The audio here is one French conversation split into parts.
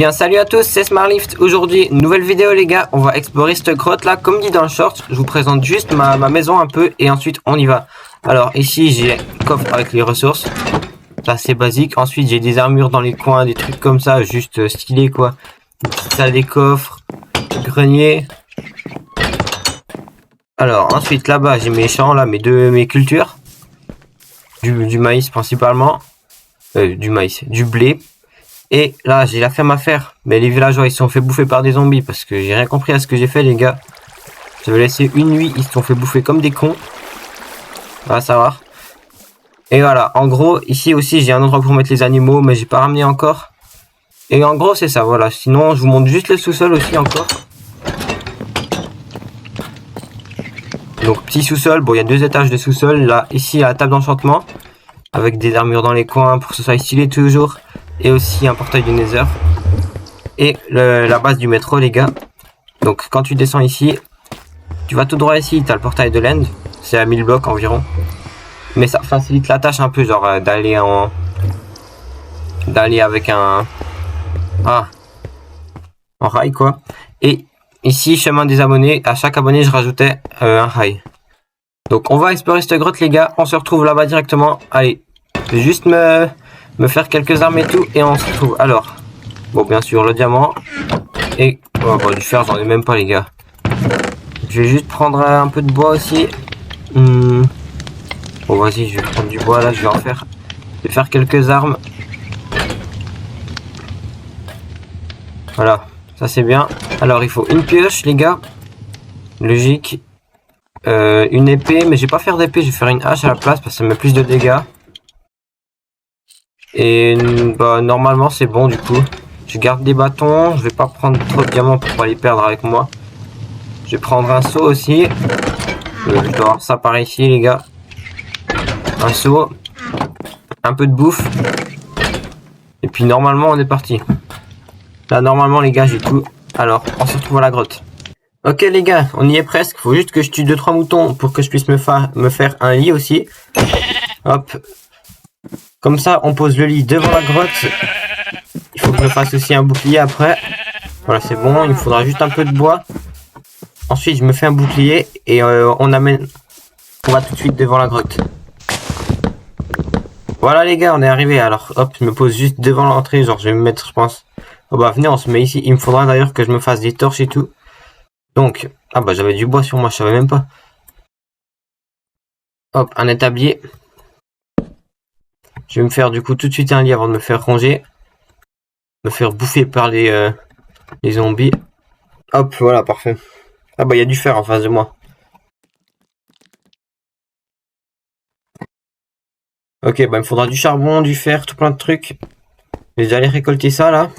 Bien, salut à tous, c'est Smartlift. Aujourd'hui, nouvelle vidéo les gars, on va explorer cette grotte là. Comme dit dans le short, je vous présente juste ma maison un peu et ensuite on y va. Alors ici j'ai un coffre avec les ressources, c'est assez basique. Ensuite j'ai des armures dans les coins, des trucs comme ça, juste stylé quoi. Une petite salle des coffres, grenier. Alors ensuite là-bas j'ai mes champs là, mes cultures. Du maïs principalement. Du blé. Et là, j'ai la ferme à faire. Mais les villageois, ils se sont fait bouffer par des zombies. Parce que j'ai rien compris à ce que j'ai fait, les gars. J'avais laissé une nuit, ils se sont fait bouffer comme des cons. On va savoir. Et voilà, en gros, ici aussi, j'ai un endroit pour mettre les animaux. Mais j'ai pas ramené encore. Et en gros, c'est ça, voilà. Sinon, je vous montre juste le sous-sol aussi encore. Donc, petit sous-sol. Bon, il y a 2 étages de sous-sol. Là, ici, la table d'enchantement. Avec des armures dans les coins pour que ce soit stylé toujours. Et aussi un portail du Nether. Et la base du métro, les gars. Donc quand tu descends ici, tu vas tout droit ici, tu as le portail de l'End. C'est à 1000 blocs environ. Mais ça facilite la tâche un peu, genre d'aller avec un... en rail quoi. Et ici, chemin des abonnés, à chaque abonné, je rajoutais un rail. Donc on va explorer cette grotte, les gars. On se retrouve là-bas directement. Allez, je vais juste me faire quelques armes et tout, et on se retrouve. Alors, bon, bien sûr, le diamant. Et, oh, bon, du fer, j'en ai même pas, les gars. Je vais juste prendre un peu de bois aussi. Bon, vas-y, je vais prendre du bois, là, je vais en faire. Je vais faire quelques armes. Voilà, ça c'est bien. Alors, il faut une pioche, les gars. Logique. Une épée, mais je vais pas faire d'épée, je vais faire une hache à la place, parce que ça met plus de dégâts. Et bah normalement c'est bon du coup. Je garde des bâtons, je vais pas prendre trop de diamants pour pas les perdre avec moi. Je vais prendre un seau aussi. Je dois avoir ça par ici les gars. Un seau. Un peu de bouffe. Et puis normalement on est parti. Là normalement les gars j'ai tout. Alors on se retrouve à la grotte. Ok les gars, on y est presque. Faut juste que je tue 2-3 moutons pour que je puisse me faire un lit aussi. Hop. Comme ça, on pose le lit devant la grotte. Il faut que je me fasse aussi un bouclier après. Voilà, c'est bon. Il me faudra juste un peu de bois. Ensuite, je me fais un bouclier et on va tout de suite devant la grotte. Voilà les gars, on est arrivé. Alors, hop, je me pose juste devant l'entrée. Genre, je vais me mettre, je pense... Oh bah, venez, on se met ici. Il me faudra d'ailleurs que je me fasse des torches et tout. Donc, ah bah, j'avais du bois sur moi, je savais même pas. Hop, un établier. Je vais me faire du coup tout de suite un lit avant de me faire ronger. Me faire bouffer par les zombies. Hop, voilà, parfait. Ah bah il y a du fer en face de moi. Ok, bah il me faudra du charbon, du fer, tout plein de trucs. Je vais aller récolter ça là.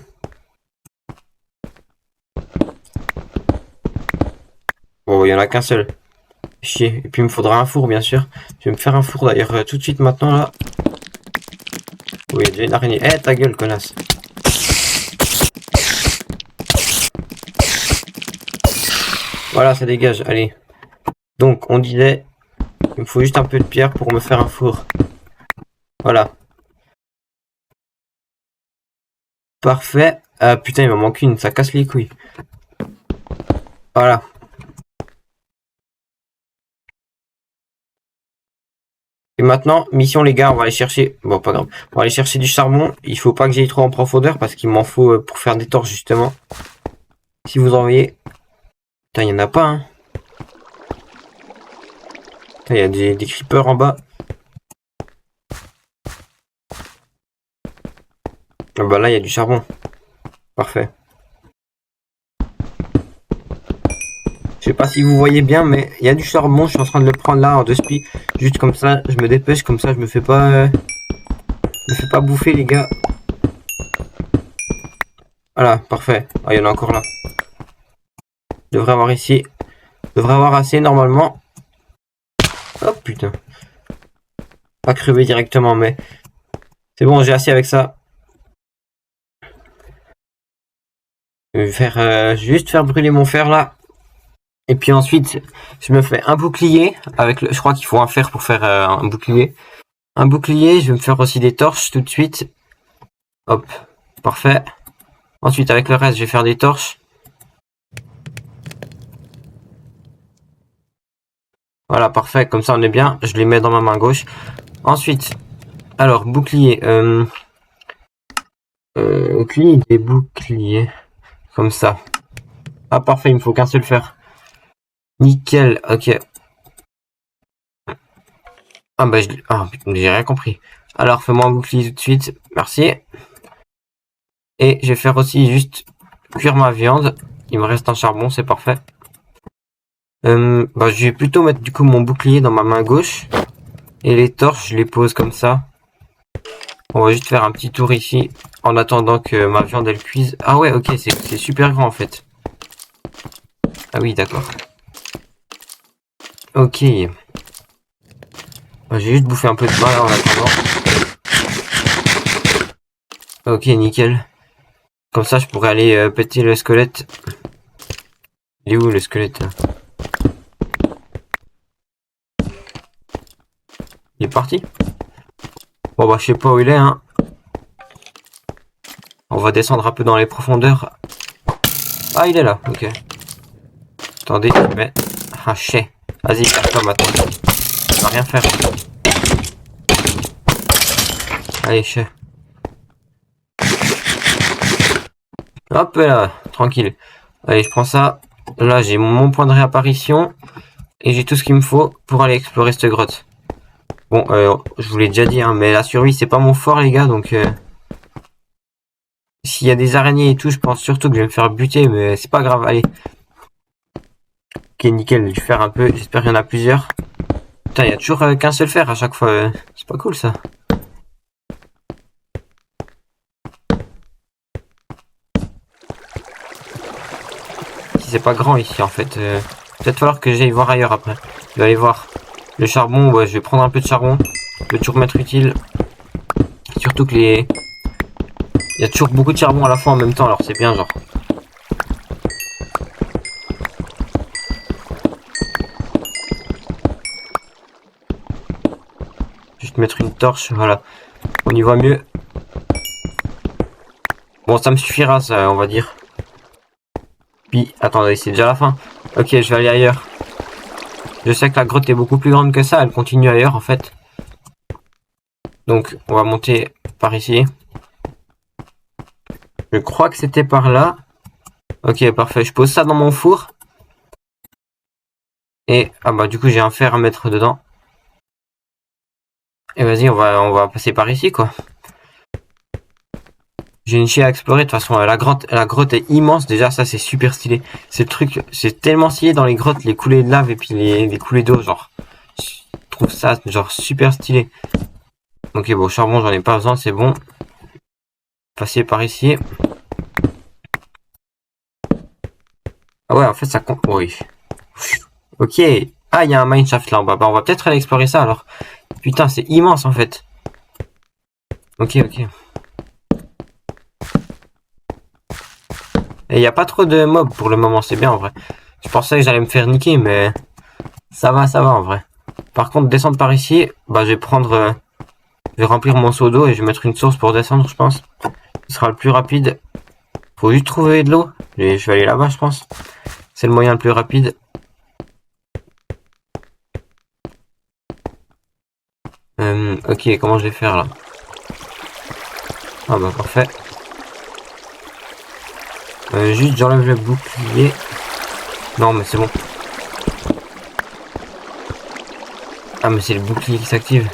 Bon, il y en a qu'un seul. Chier. Et puis il me faudra un four bien sûr. Je vais me faire un four d'ailleurs tout de suite maintenant là. Oui, j'ai une araignée. Eh, ta gueule, connasse. Voilà, ça dégage, allez. Donc, on disait, il me faut juste un peu de pierre pour me faire un four. Voilà. Parfait. Putain, il m'en manque une, ça casse les couilles. Voilà. Et maintenant, mission les gars, on va aller chercher... Bon, pas grave. On va aller chercher du charbon. Il faut pas que j'aille trop en profondeur parce qu'il m'en faut pour faire des torches justement. Si vous en voyez... Putain, il y en a pas, hein. Putain, il y a des creepers en bas. Ah bah là, il y a du charbon. Parfait. Je sais pas si vous voyez bien, mais il y a du charbon. Je suis en train de le prendre là en 2 spi. Juste comme ça, je me dépêche. Comme ça, je me fais pas bouffer, les gars. Voilà, parfait. Ah, il y en a encore là. Je devrais avoir ici. Je devrais avoir assez normalement. Oh putain. Pas crever directement, mais c'est bon, j'ai assez avec ça. Je vais faire juste faire brûler mon fer là. Et puis ensuite, je me fais un bouclier avec je crois qu'il faut un fer pour faire un bouclier. Un bouclier, je vais me faire aussi des torches tout de suite. Hop, parfait. Ensuite, avec le reste, je vais faire des torches. Voilà, parfait. Comme ça, on est bien. Je les mets dans ma main gauche. Ensuite, alors, bouclier. Aucune idée, bouclier. Comme ça. Ah, parfait, il me faut qu'un seul fer. Nickel, ok. Ah, bah, j'ai rien compris. Alors, fais-moi un bouclier tout de suite. Merci. Et je vais faire aussi juste cuire ma viande. Il me reste un charbon, c'est parfait. Bah, je vais plutôt mettre du coup mon bouclier dans ma main gauche. Et les torches, je les pose comme ça. On va juste faire un petit tour ici. En attendant que ma viande elle cuise. Ah ouais, ok, c'est super grand en fait. Ah oui, d'accord. Ok. Bah, j'ai juste bouffé un peu de pain là en attendant. Ok, nickel. Comme ça, je pourrais aller péter le squelette. Il est où le squelette là? Il est parti? Bon bah je sais pas où il est hein. On va descendre un peu dans les profondeurs. Ah il est là, ok. Attendez, mais... Ah chais. Vas-y, casse-toi maintenant. On va rien faire. Allez, chais. Hop là, tranquille. Allez, je prends ça. Là, j'ai mon point de réapparition. Et j'ai tout ce qu'il me faut pour aller explorer cette grotte. Bon, je vous l'ai déjà dit, hein, mais la survie, c'est pas mon fort, les gars, donc... S'il y a des araignées et tout, je pense surtout que je vais me faire buter, mais c'est pas grave, allez. Ok, nickel, je vais faire un peu, j'espère qu'il y en a plusieurs. Putain, il y a toujours qu'un seul fer à chaque fois, c'est pas cool, ça. C'est pas grand ici, en fait. Peut-être falloir que j'aille voir ailleurs, après. Je vais aller voir. Le charbon, ouais, je vais prendre un peu de charbon. Je vais toujours m'être utile. Surtout que les... Il y a toujours beaucoup de charbon à la fois en même temps, alors c'est bien, genre. Juste mettre une torche, voilà. On y voit mieux. Bon, ça me suffira, ça, on va dire. Puis, attendez, c'est déjà la fin. Ok, je vais aller ailleurs. Je sais que la grotte est beaucoup plus grande que ça, elle continue ailleurs, en fait. Donc, on va monter par ici. Je crois que c'était par là. Ok, parfait. Je pose ça dans mon four. Et, ah bah, du coup, j'ai un fer à mettre dedans. Et vas-y, on va passer par ici, quoi. J'ai une chier à explorer. De toute façon, la grotte est immense. Déjà, ça, c'est super stylé. C'est le truc, c'est tellement stylé dans les grottes, les coulées de lave et puis les coulées d'eau, genre. Je trouve ça, genre, super stylé. Ok, bon, charbon, j'en ai pas besoin, c'est bon. Passer par ici. Ah ouais, en fait, ça compte. Oui. Ok. Ah, il y a un mineshaft là en bas. Bah, on va peut-être aller explorer ça alors. Putain, c'est immense en fait. Ok, ok. Et il n'y a pas trop de mobs pour le moment, c'est bien en vrai. Je pensais que j'allais me faire niquer, mais ça va en vrai. Par contre, descendre par ici, bah, je vais prendre. Je vais remplir mon seau d'eau et je vais mettre une source pour descendre, je pense. Ce sera le plus rapide. Faut juste trouver de l'eau. Et je vais aller là-bas, je pense. C'est le moyen le plus rapide. Ok, comment je vais faire là? Ah bah parfait. Juste j'enlève le bouclier. Non mais c'est bon. Ah mais c'est le bouclier qui s'active.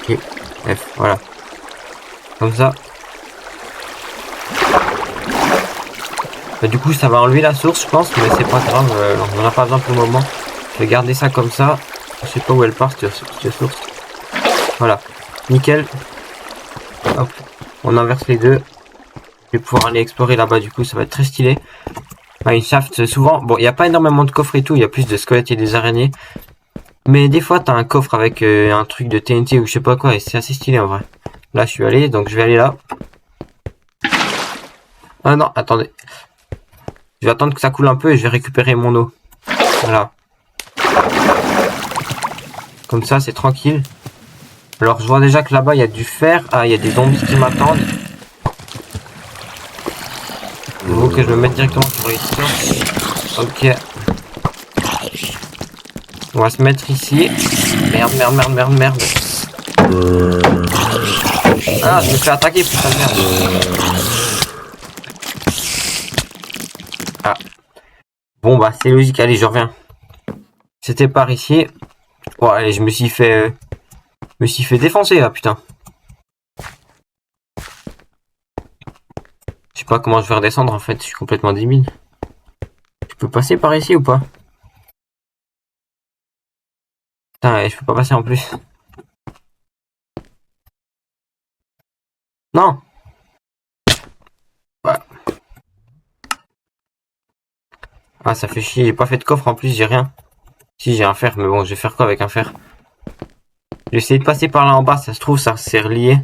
Ok, F, voilà. Comme ça. Bah, du coup ça va enlever la source je pense, mais c'est pas grave, on en a pas besoin pour le moment. Je vais garder ça comme ça. Je sais pas où elle part cette source. Voilà, nickel. Hop, on inverse les deux. Je vais pouvoir aller explorer là-bas du coup, ça va être très stylé. Mineshaft, souvent, bon, il n'y a pas énormément de coffres et tout, il y a plus de squelettes et des araignées. Mais des fois, t'as un coffre avec un truc de TNT ou je sais pas quoi, et c'est assez stylé en vrai. Là, je suis allé, donc je vais aller là. Ah non, attendez. Je vais attendre que ça coule un peu et je vais récupérer mon eau. Voilà. Comme ça, c'est tranquille. Alors, je vois déjà que là-bas, il y a du fer. Ah, il y a des zombies qui m'attendent. Il faut que je me mette directement sur les sources. Ok. On va se mettre ici. Merde, merde, merde, merde, merde. Ah, je me fais attaquer, putain de merde. Ah. Bon, bah, c'est logique. Allez, je reviens. C'était par ici. Oh, allez, je me suis fait défoncer, là, putain. Je sais pas comment je vais redescendre, en fait. Je suis complètement débile. Je peux passer par ici ou pas? Putain, je peux pas passer en plus. Non. Ouais. Ah, ça fait chier. J'ai pas fait de coffre en plus, j'ai rien. Si, j'ai un fer, mais bon, je vais faire quoi avec un fer? J'ai essayé de passer par là en bas, ça se trouve, ça s'est relié.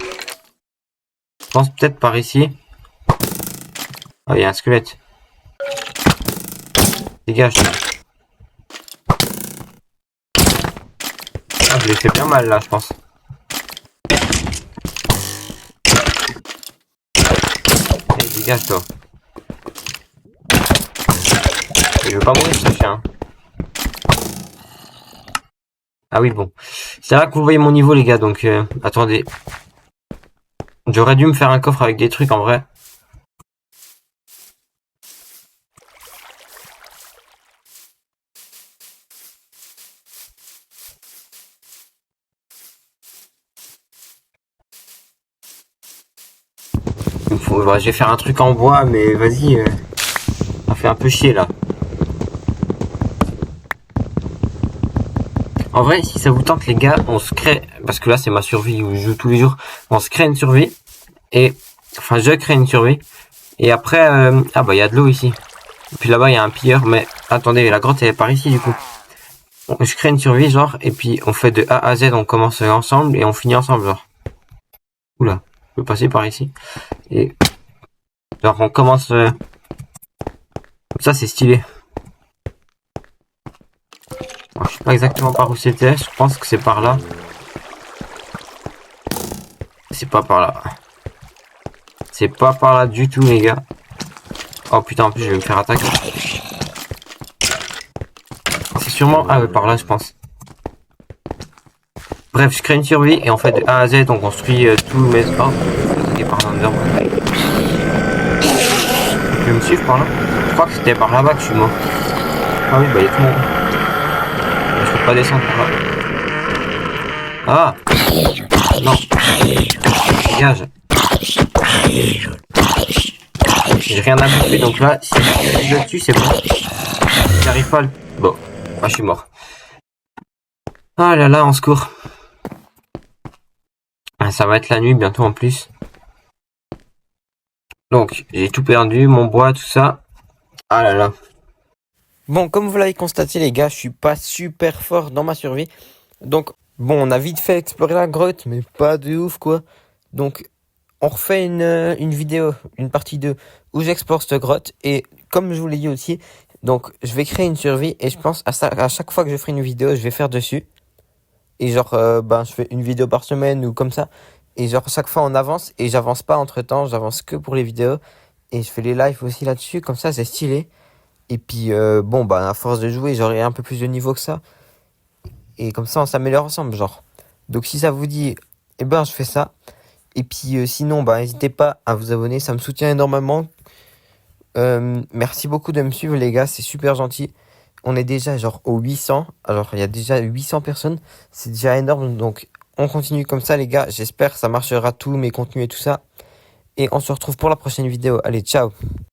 Je pense peut-être par ici. Ah, il y a un squelette. Dégage. Ah, je l'ai fait bien mal là, je pense. Allez, dégage toi. Je veux pas mourir ce chien. Ah oui, bon. C'est là que vous voyez mon niveau, les gars, donc attendez. J'aurais dû me faire un coffre avec des trucs en vrai. Bah, je vais faire un truc en bois, mais vas-y. Ça fait un peu chier là. En vrai, si ça vous tente, les gars, on se crée. Parce que là, c'est ma survie où je joue tous les jours. On se crée une survie. Et. Enfin, je crée une survie. Et après. Ah bah, il y a de l'eau ici. Et puis là-bas, il y a un pilleur. Mais attendez, la grotte, elle est par ici du coup. Je crée une survie, genre. Et puis, on fait de A à Z. On commence ensemble et on finit ensemble, genre. Oula. Je peux passer par ici. Et. Genre, on commence. Ça, c'est stylé. Alors, je sais pas exactement par où c'était. Je pense que c'est par là. C'est pas par là. C'est pas par là du tout, les gars. Oh putain, en plus, je vais me faire attaquer. C'est sûrement... Ah ouais, par là, je pense. Bref, je crée une survie et en fait, de A à Z, on construit tous mes... Oh, c'est par là. Tu veux me suivre par là? Je crois que c'était par là-bas que je suis mort. Ah oui, bah il y a tout le monde. Je peux pas descendre par là. Ah! Non. Dégage. J'ai rien à bouffer, donc là, si je le tue, c'est bon. J'arrive pas à le... Bon, ah, je suis mort. Ah là là, en secours. Ah, ça va être la nuit bientôt en plus. Donc, j'ai tout perdu, mon bois, tout ça. Ah là là. Bon, comme vous l'avez constaté, les gars, je suis pas super fort dans ma survie. Donc, bon, on a vite fait explorer la grotte, mais pas de ouf, quoi. Donc, on refait une vidéo, une partie 2, où j'explore cette grotte. Et comme je vous l'ai dit aussi, donc, je vais créer une survie. Et je pense, à chaque fois que je ferai une vidéo, je vais faire dessus. Et genre, je fais une vidéo par semaine ou comme ça. Et genre, chaque fois, on avance. Et j'avance pas entre-temps, j'avance que pour les vidéos. Et je fais les lives aussi là-dessus. Comme ça, c'est stylé. Et puis, à force de jouer, j'aurai un peu plus de niveau que ça. Et comme ça, on s'améliore ensemble, genre. Donc, si ça vous dit, eh ben, je fais ça. Et puis, sinon, n'hésitez pas à vous abonner. Ça me soutient énormément. Merci beaucoup de me suivre, les gars. C'est super gentil. On est déjà, genre, aux 800. Alors, il y a déjà 800 personnes. C'est déjà énorme. Donc, on continue comme ça, les gars. J'espère que ça marchera, tous mes contenus et tout ça. Et on se retrouve pour la prochaine vidéo. Allez, ciao!